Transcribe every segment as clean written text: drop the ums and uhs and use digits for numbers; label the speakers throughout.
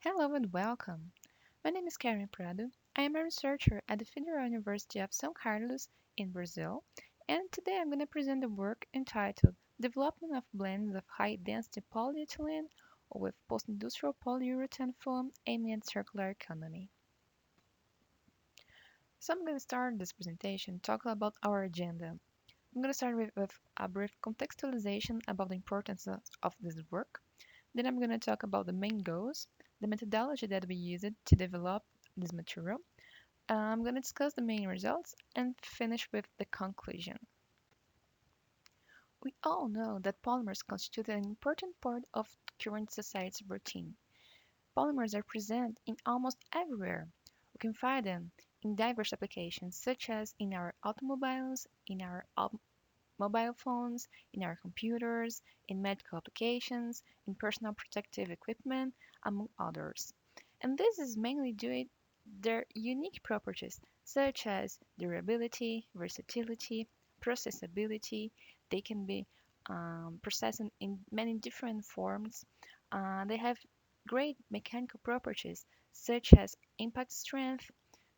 Speaker 1: Hello and welcome. My name is Karen Prado. I am a researcher at the Federal University of São Carlos in Brazil, and today I'm going to present a work entitled Development of Blends of High-Density Polyethylene with Post-Industrial Polyurethane Foam Aiming at Circular Economy. So I'm going to start this presentation talking about our agenda. I'm going to start with a brief contextualization about the importance of this work. Then I'm going to talk about the main goals, the methodology that we used to develop this material. I'm going to discuss the main results and finish with the conclusion. We all know that polymers constitute an important part of current society's routine. Polymers are present in almost everywhere. We can find them in diverse applications such as in our automobiles, in our mobile phones, in our computers, in medical applications, in personal protective equipment, among others. And this is mainly due to their unique properties such as durability, versatility, processability. They can be processed in many different forms. They have great mechanical properties such as impact strength.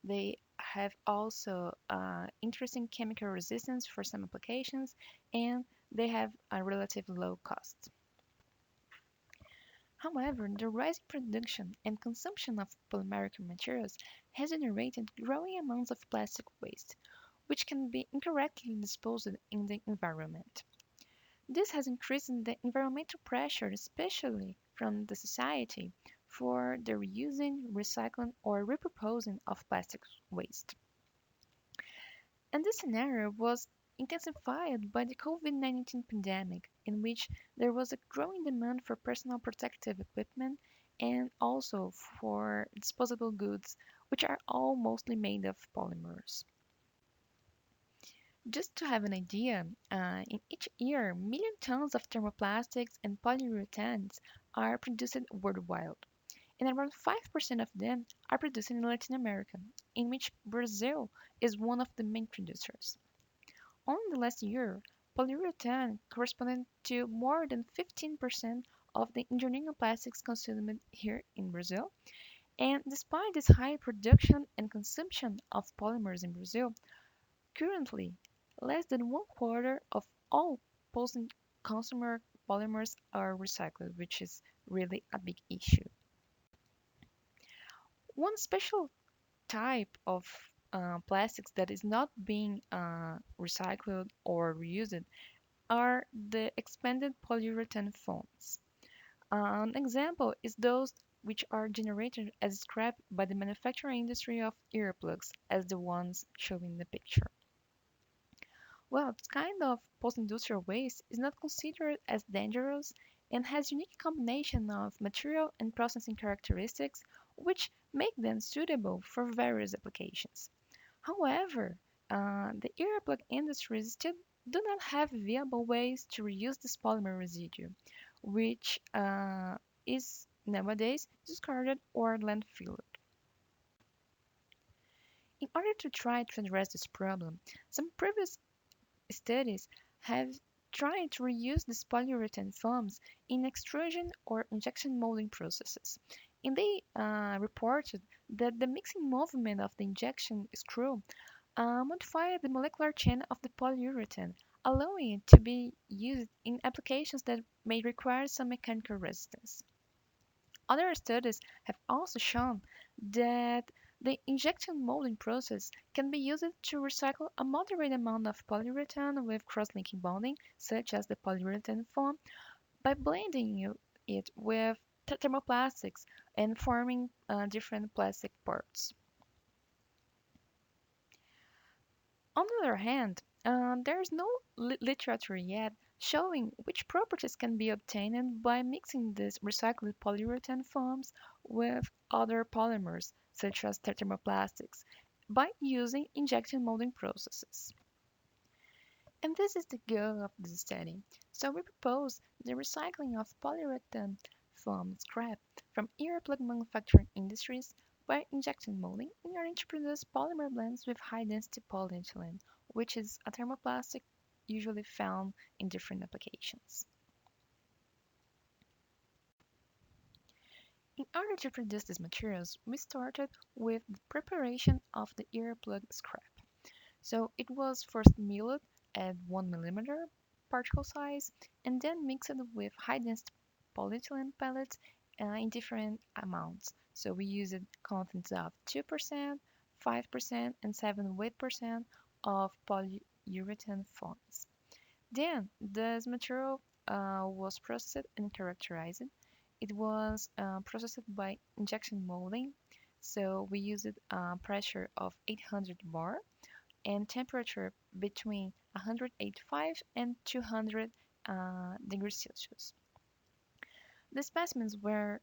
Speaker 1: They have also interesting chemical resistance for some applications, and they have a relatively low cost. However, the rising production and consumption of polymeric materials has generated growing amounts of plastic waste, which can be incorrectly disposed in the environment. This has increased the environmental pressure, especially from the society, for the reusing, recycling, or repurposing of plastic waste. And this scenario was intensified by the COVID-19 pandemic, in which there was a growing demand for personal protective equipment and also for disposable goods, which are all mostly made of polymers. Just to have an idea, in each year, million tons of thermoplastics and polyurethanes are produced worldwide, and around 5% of them are produced in Latin America, in which Brazil is one of the main producers. Only the last year, polyurethane corresponded to more than 15% of the engineering plastics consumed here in Brazil. And despite this high production and consumption of polymers in Brazil, currently less than one quarter of all post-consumer polymers are recycled, which is really a big issue. One special type of plastics that is not being recycled or reused are the expanded polyurethane foams. An example is those which are generated as scrap by the manufacturing industry of earplugs, as the ones shown in the picture. Well, this kind of post-industrial waste is not considered as dangerous and has unique combination of material and processing characteristics which make them suitable for various applications. However, the earplug industry still do not have viable ways to reuse this polymer residue, which is nowadays discarded or landfilled. In order to try to address this problem, some previous studies have tried to reuse these polyurethane foams in extrusion or injection molding processes. And they reported that the mixing movement of the injection screw modified the molecular chain of the polyurethane, allowing it to be used in applications that may require some mechanical resistance. Other studies have also shown that the injection molding process can be used to recycle a moderate amount of polyurethane with cross-linking bonding, such as the polyurethane foam, by blending it with thermoplastics and forming different plastic parts. On the other hand, there is no literature yet showing which properties can be obtained by mixing these recycled polyurethane foams with other polymers, such as thermoplastics, by using injection molding processes. And this is the goal of this study. So we propose the recycling of polyurethane foam scrap from earplug manufacturing industries by injection molding in order to produce polymer blends with high-density polyethylene, which is a thermoplastic usually found in different applications. In order to produce these materials, we started with the preparation of the earplug scrap. So it was first milled at 1 millimeter particle size and then mixed with high density polyethylene pellets in different amounts. So we used contents of 2%, 5%, and 7% of polyurethane foams. Then this material was processed and characterized. It was processed by injection molding. So we used a pressure of 800 bar and temperature between 185 and 200 degrees Celsius. The specimens were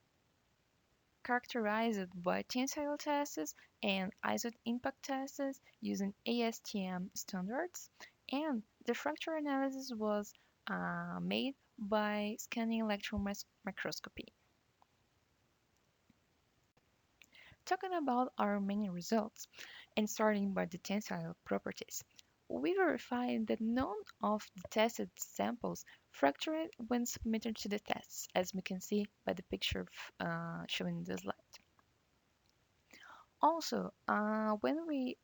Speaker 1: characterized by tensile tests and isotope impact tests using ASTM standards, and the fracture analysis was made by scanning electron microscopy. Talking about our main results, and starting by the tensile properties, we verified that none of the tested samples fractured when submitted to the tests, as we can see by the picture showing the slide. Also, when we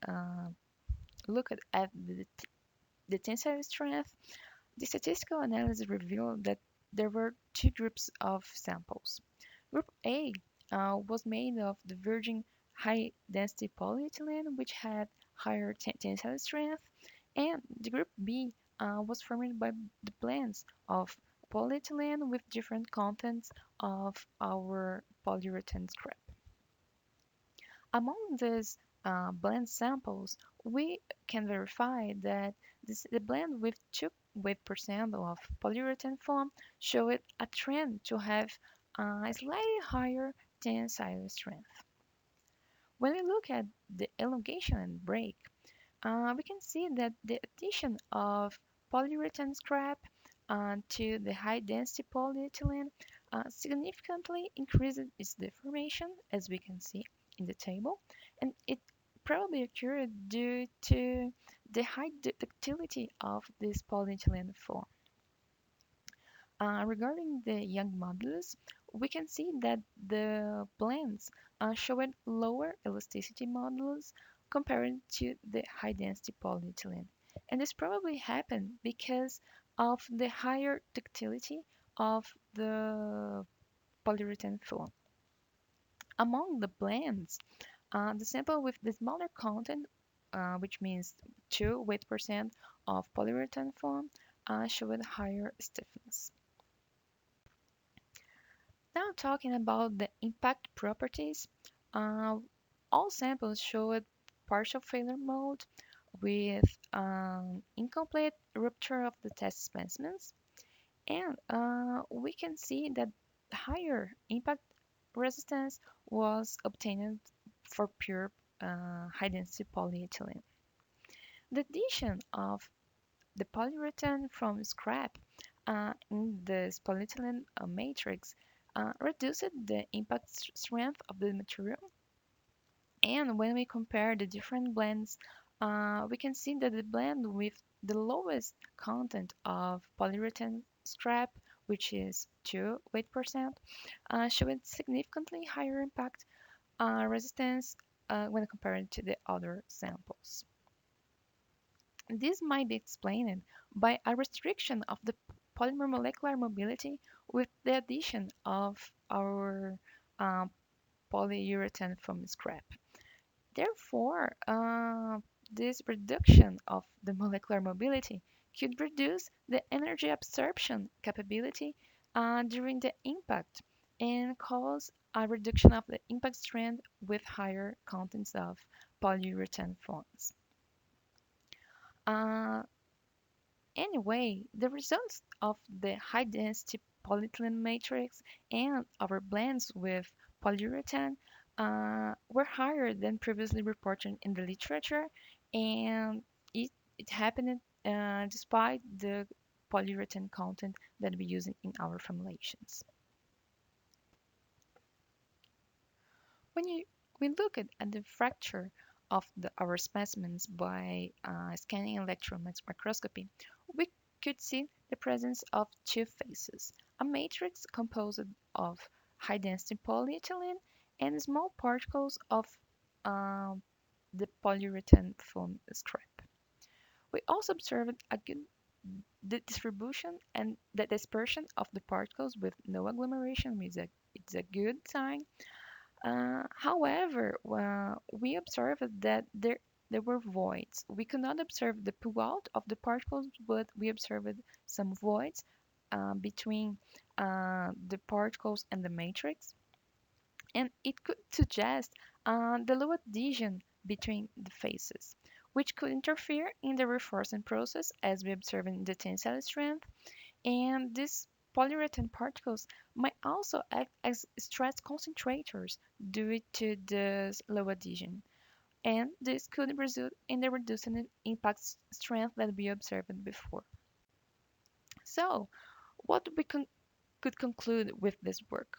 Speaker 1: look at the tensile strength, the statistical analysis revealed that there were two groups of samples. Group A was made of the virgin high-density polyethylene, which had higher tensile strength, and the group B was formed by the blends of polyethylene with different contents of our polyurethane scrap. Among these blend samples, we can verify that the blend with 2% of polyurethane foam showed a trend to have a slightly higher tensile strength. When we look at the elongation and break, we can see that the addition of polyurethane scrap to the high-density polyethylene significantly increases its deformation, as we can see in the table, and it probably occurred due to the high ductility of this polyethylene foam. Regarding the Young modulus, we can see that the blends showed lower elasticity modulus compared to the high-density polyethylene. And this probably happened because of the higher ductility of the polyurethane foam. Among the blends, the sample with the smaller content, which means 2 weight percent of polyurethane foam, showed higher stiffness. Now talking about the impact properties, uh, all samples showed partial failure mode with incomplete rupture of the test specimens, and we can see that higher impact resistance was obtained for pure high-density polyethylene. The addition of the polyurethane from scrap in the polyethylene matrix reduced the impact strength of the material. And when we compare the different blends, we can see that the blend with the lowest content of polyurethane scrap, which is 2 weight percent, showed significantly higher impact resistance when compared to the other samples. This might be explained by a restriction of the polymer molecular mobility with the addition of our uh, polyurethane from scrap. Therefore, this reduction of the molecular mobility could reduce the energy absorption capability during the impact and cause a reduction of the impact strength with higher contents of polyurethane foams. Uh, Anyway, the results of the high-density polyethylene matrix and our blends with polyurethane were higher than previously reported in the literature, and it happened despite the polyurethane content that we use in our formulations. When we look at the fracture of our specimens by scanning electron microscopy, we could see the presence of two phases, a matrix composed of high-density polyethylene and small particles of um, the polyurethane foam scrap. We also observed a good distribution and the dispersion of the particles with no agglomeration it's a good sign. However, we observed that there were voids. We could not observe the pull out of the particles, but we observed some voids between the particles and the matrix, and it could suggest the low adhesion between the faces, which could interfere in the reinforcement process as we observe in the tensile strength. And these polyurethane particles might also act as stress concentrators due to this low adhesion. And this could result in the reduced impact strength that we observed before. So, what we could conclude with this work?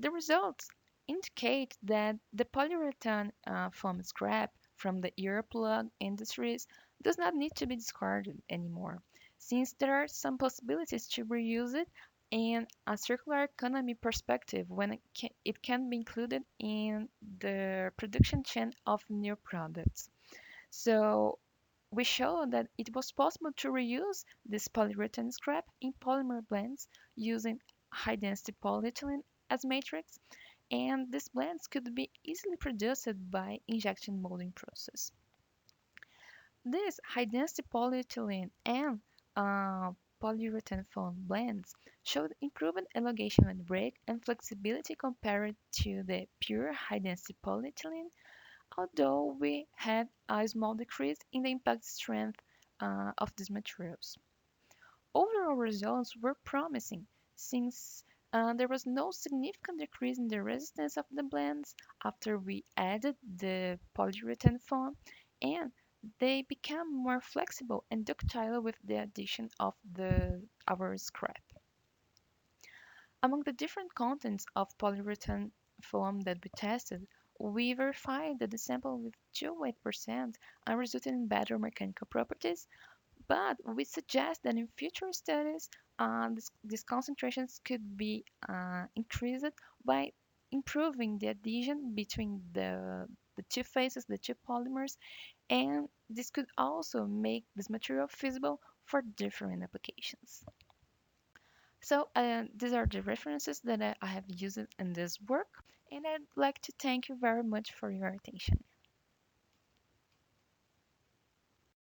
Speaker 1: The results indicate that the polyurethane foam scrap from the earplug industries does not need to be discarded anymore, since there are some possibilities to reuse it and a circular economy perspective when it can be included in the production chain of new products. So we showed that it was possible to reuse this polyurethane scrap in polymer blends using high density polyethylene as matrix, and these blends could be easily produced by injection molding process. These high-density polyethylene and polyurethane foam blends showed improved elongation and break and flexibility compared to the pure high-density polyethylene, although we had a small decrease in the impact strength of these materials. Overall results were promising since there was no significant decrease in the resistance of the blends after we added the polyurethane foam, and they became more flexible and ductile with the addition of our scrap. Among the different contents of polyurethane foam that we tested, we verified that the sample with 2 weight% resulted in better mechanical properties, but we suggest that in future studies, these concentrations could be increased by improving the adhesion between the two phases, the two polymers, and this could also make this material feasible for different applications. So these are the references that I have used in this work, and I'd like to thank you very much for your attention.